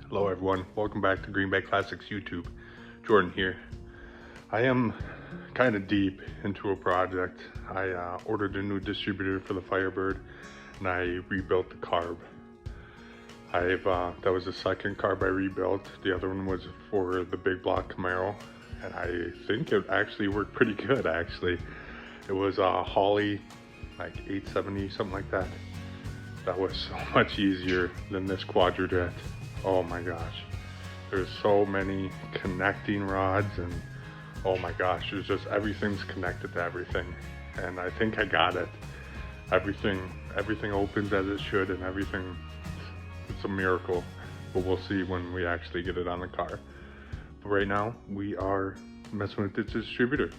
Hello everyone, welcome back to Green Bay Classics YouTube. Jordan here. I am kind of deep into a project. I ordered a new distributor for the Firebird and I rebuilt the carb. That was the second carb I rebuilt. The other one was for the big block Camaro and I think it actually worked pretty good actually. It was a Holley like 870, something like that. That was so much easier than this QuadraJet. Oh my gosh, there's so many connecting rods and oh my gosh, there's just everything's connected to everything. And I think I got it. Everything opens as it should and everything, it's a miracle. But we'll see when we actually get it on the car. But right now, we are messing with the distributor.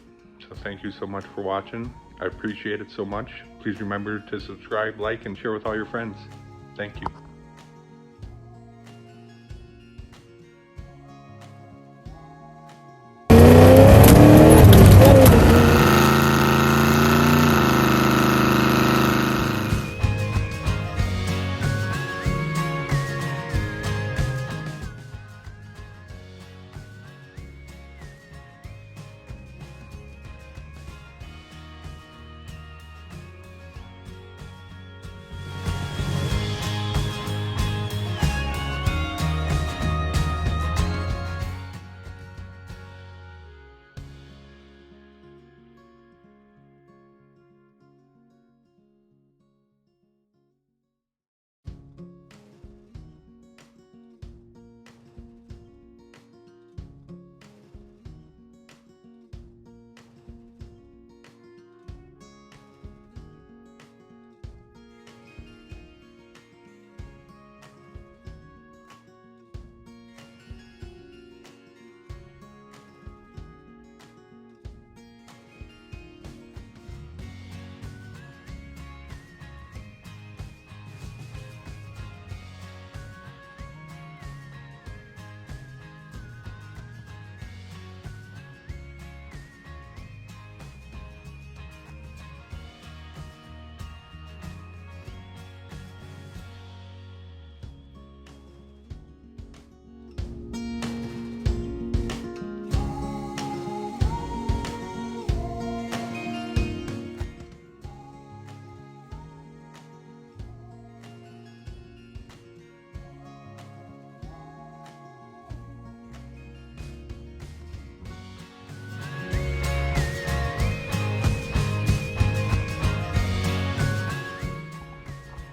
So thank you so much for watching. I appreciate it so much. Please remember to subscribe, like, and share with all your friends. Thank you.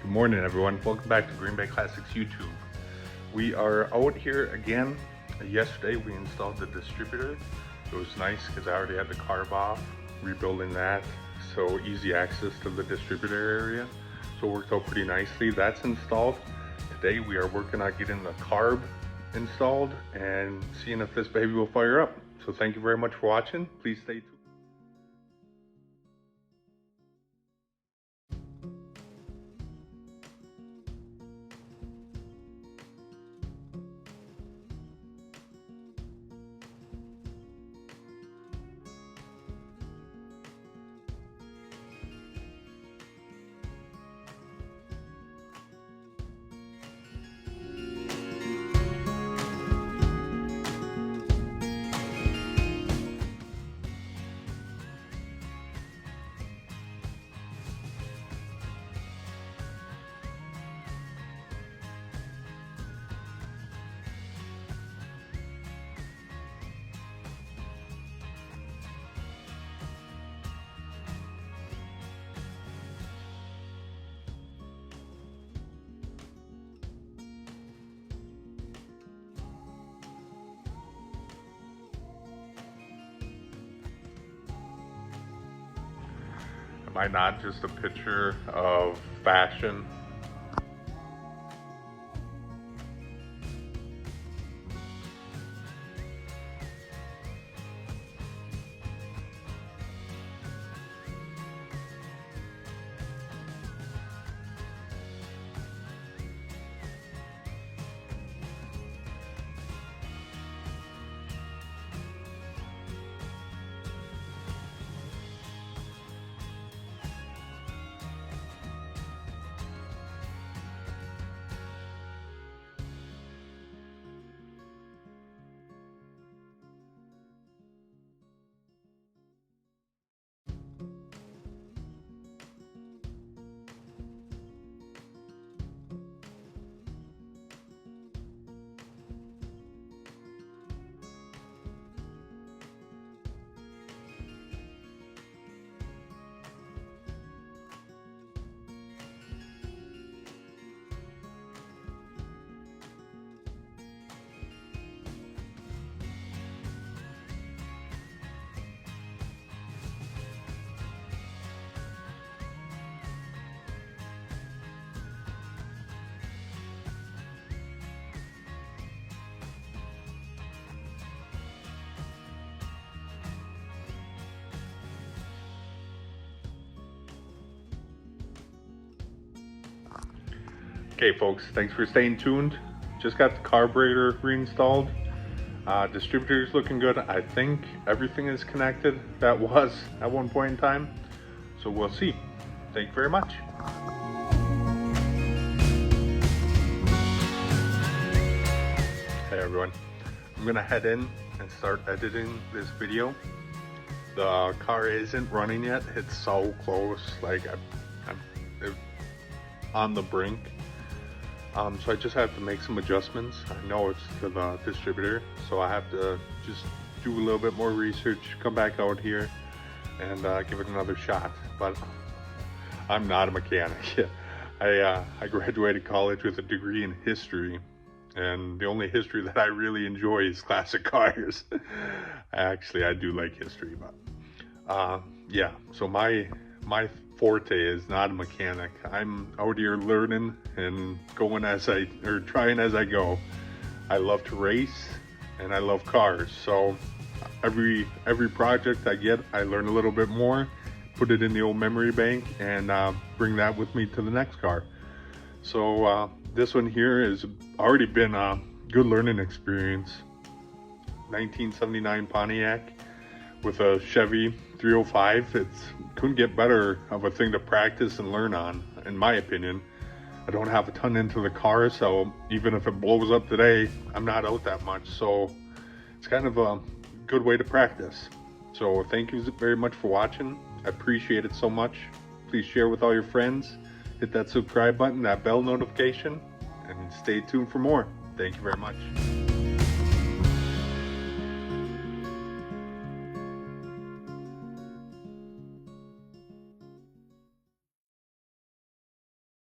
Good morning everyone, welcome back to Green Bay Classics YouTube. We are out here again. Yesterday we installed the distributor. It was nice because I already had the carb off, rebuilding that, so easy access to the distributor area. So it worked out pretty nicely. That's installed. Today we are working on getting the carb installed and seeing if this baby will fire up. So thank you very much for watching. Please stay tuned. Am I not just a picture of fashion? Okay folks, thanks for staying tuned. Just got the carburetor reinstalled. Distributor is looking good. I think everything is connected that was at one point in time. So we'll see. Thank you very much. Hey everyone. I'm gonna head in and start editing this video. The car isn't running yet. It's so close. Like I'm on the brink. So I just have to make some adjustments. I know it's to the distributor, so I have to just do a little bit more research, come back out here and give it another shot. But I'm not a mechanic. I graduated college with a degree in history, and the only history that I really enjoy is classic cars. Actually, I do like history, but yeah, so my forte is not a mechanic. I'm out here learning and trying as I go. I love to race and I love cars, so every project I get, I learn a little bit more, put it in the old memory bank, and bring that with me to the next car. So this one here has already been a good learning experience. 1979 Pontiac with a Chevy 305. It couldn't get better of a thing to practice and learn on, in my opinion. I don't have a ton into the car, so even if it blows up today, I'm not out that much. So it's kind of a good way to practice. So thank you very much for watching. I appreciate it so much. Please share with all your friends. Hit that subscribe button, that bell notification, and stay tuned for more. Thank you very much.